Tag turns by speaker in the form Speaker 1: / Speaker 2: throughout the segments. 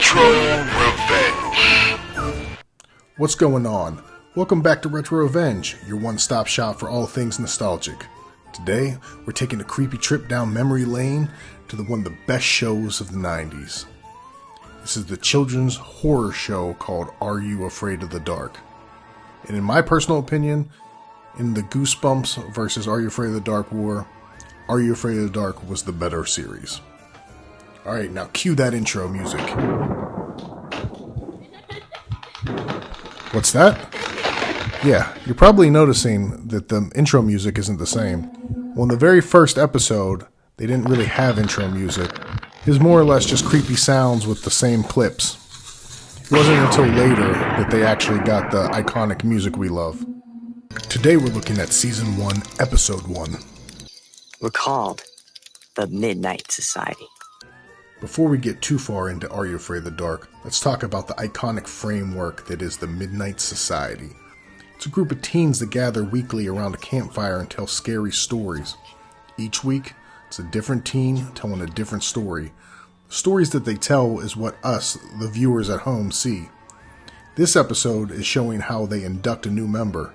Speaker 1: Retro Revenge.
Speaker 2: What's going on? Welcome back to Retro Revenge, your one-stop shop for all things nostalgic. Today, we're taking a creepy trip down memory lane to one of the best shows of the 90s. This is the children's horror show called Are You Afraid of the Dark? And in my personal opinion, in the Goosebumps versus Are You Afraid of the Dark war, Are You Afraid of the Dark was the better series. Alright, now cue that intro music. What's that? Yeah, you're probably noticing that the intro music isn't the same. Well, in the very first episode, they didn't really have intro music. It was more or less just creepy sounds with the same clips. It wasn't until later that they actually got the iconic music we love. Today we're looking at Season 1, Episode 1.
Speaker 3: We're called the Midnight Society.
Speaker 2: Before we get too far into Are You Afraid of the Dark, let's talk about the iconic framework that is the Midnight Society. It's a group of teens that gather weekly around a campfire and tell scary stories. Each week, it's a different teen telling a different story. The stories that they tell is what us, the viewers at home, see. This episode is showing how they induct a new member.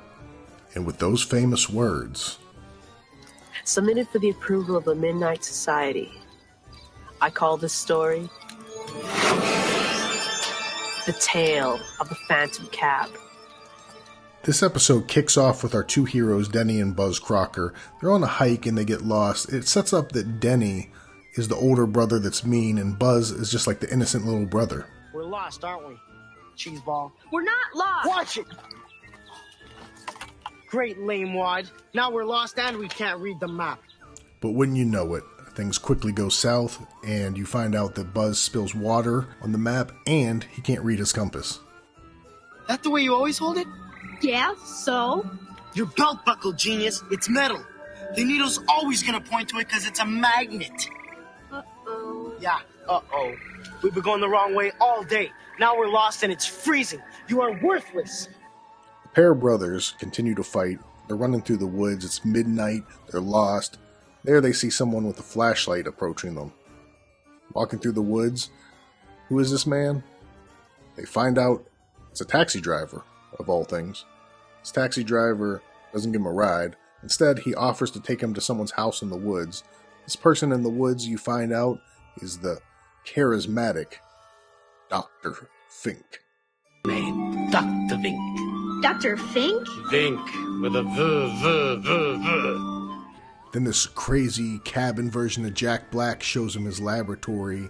Speaker 2: And with those famous words...
Speaker 4: Submitted for the approval of the Midnight Society. I call this story The Tale of the Phantom Cab.
Speaker 2: This episode kicks off with our two heroes, Denny and Buzz Crocker. They're on a hike and they get lost. It sets up that Denny is the older brother that's mean and Buzz is just like the innocent little brother.
Speaker 5: We're lost, aren't we? Cheeseball.
Speaker 4: We're not lost!
Speaker 5: Watch it! Great lame wad. Now we're lost and we can't read the map.
Speaker 2: But wouldn't you know it, things quickly go south and you find out that Buzz spills water on the map and he can't read his compass.
Speaker 5: That the way you always hold it?
Speaker 6: Yeah, so?
Speaker 5: Your belt buckle, genius. It's metal. The needle's always gonna point to it because it's a magnet.
Speaker 6: Uh-oh.
Speaker 5: Yeah, uh-oh. We've been going the wrong way all day. Now we're lost and it's freezing. You are worthless.
Speaker 2: The pair of brothers continue to fight. They're running through the woods. It's midnight. They're lost. There they see someone with a flashlight approaching them. Walking through the woods. Who is this man? They find out it's a taxi driver, of all things. This taxi driver doesn't give him a ride. Instead, he offers to take him to someone's house in the woods. This person in the woods, you find out, is the charismatic Dr. Vink.
Speaker 7: Name, Dr. Vink.
Speaker 6: Dr. Fink?
Speaker 7: Vink, with a V.
Speaker 2: Then this crazy cabin version of Jack Black shows him his laboratory.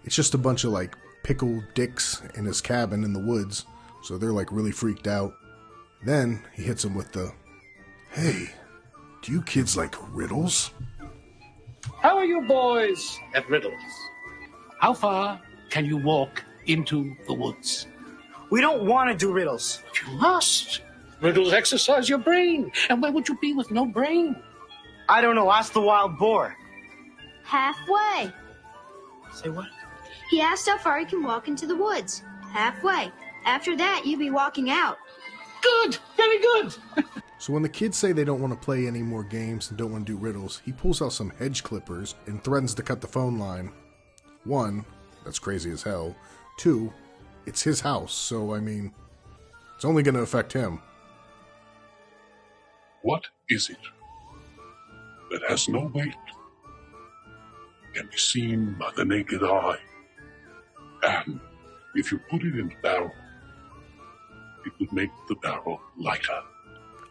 Speaker 2: It's just a bunch of like pickled dicks in his cabin in the woods. So they're like really freaked out. Then he hits him with the, "Hey, do you kids like riddles?"
Speaker 7: How are you boys at riddles? How far can you walk into the woods?
Speaker 5: We don't want to do riddles.
Speaker 7: You must. Riddles exercise your brain. And where would you be with no brain?
Speaker 5: I don't know. Ask the wild boar.
Speaker 6: Halfway.
Speaker 5: Say what?
Speaker 6: He asked how far he can walk into the woods. Halfway. After that, you'd be walking out.
Speaker 7: Good. Very good.
Speaker 2: So when the kids say they don't want to play any more games and don't want to do riddles, he pulls out some hedge clippers and threatens to cut the phone line. 1, that's crazy as hell. 2, it's his house, so I mean, it's only going to affect him.
Speaker 1: What is it that has no weight, can be seen by the naked eye, and if you put it in a barrel, it would make the barrel lighter?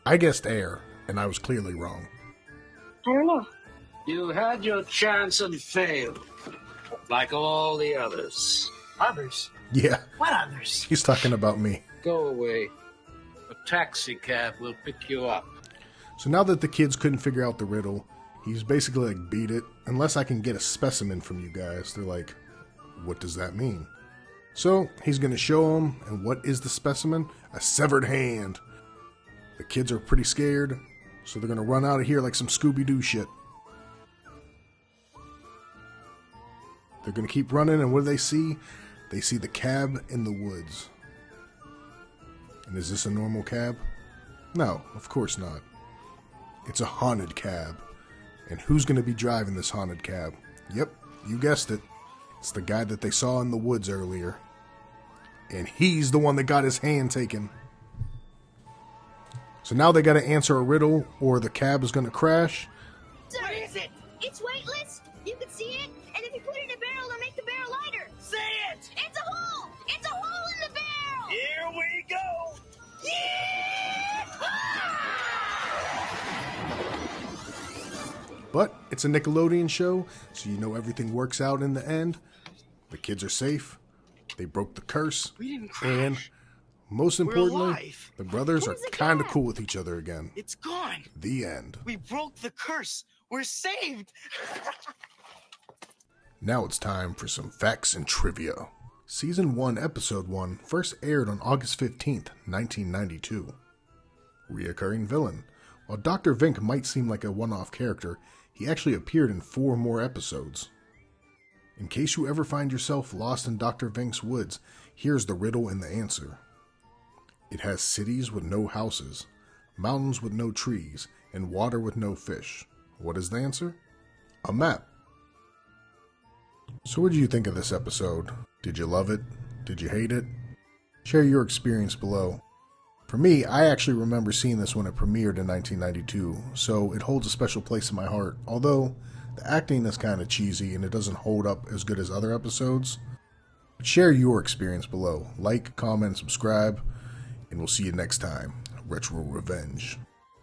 Speaker 2: I guessed air, and I was clearly wrong.
Speaker 6: I don't know.
Speaker 7: You had your chance and failed. Like all the others.
Speaker 5: Others?
Speaker 2: Yeah,
Speaker 5: What others?
Speaker 2: he's talking about me.
Speaker 7: Go away. A taxi cab will pick you up.
Speaker 2: So now that the kids couldn't figure out the riddle, he's basically like, beat it. Unless I can get a specimen from you guys. They're like, what does that mean? So he's going to show them, and what is the specimen? A severed hand. The kids are pretty scared, so they're going to run out of here like some Scooby-Doo shit. They're going to keep running, and what do they see? They see the cab in the woods. And is this a normal cab? No, of course not. It's a haunted cab. And who's going to be driving this haunted cab? Yep, you guessed it. It's the guy that they saw in the woods earlier. And he's the one that got his hand taken. So now they gotta answer a riddle or the cab is gonna crash.
Speaker 6: What is it? It's weightless. You can see it. And if you put it in a barrel, it'll make the barrel lighter.
Speaker 5: Say it!
Speaker 6: It's a hole! It's a hole in the barrel!
Speaker 5: Here we go!
Speaker 2: But it's a Nickelodeon show, so you know everything works out in the end. The kids are safe. They broke the curse.
Speaker 5: We didn't crash.
Speaker 2: And most importantly,
Speaker 5: alive.
Speaker 2: the brothers are
Speaker 6: Where's the
Speaker 2: kind of
Speaker 6: cat?
Speaker 2: cool with each other again.
Speaker 5: It's gone.
Speaker 2: The end.
Speaker 5: We broke the curse. We're saved.
Speaker 2: Now it's time for some facts and trivia. Season 1, Episode 1 first aired on August 15th, 1992. Reoccurring villain. While Dr. Vink might seem like a one-off character, he actually appeared in 4 more episodes. In case you ever find yourself lost in Dr. Vink's woods, here's the riddle and the answer. It has cities with no houses, mountains with no trees, and water with no fish. What is the answer? A map. So what did you think of this episode? Did you love it? Did you hate it? Share your experience below. For me, I actually remember seeing this when it premiered in 1992, so it holds a special place in my heart, although the acting is kind of cheesy and it doesn't hold up as good as other episodes. But share your experience below. Like, comment, subscribe, and we'll see you next time. Retro Revenge.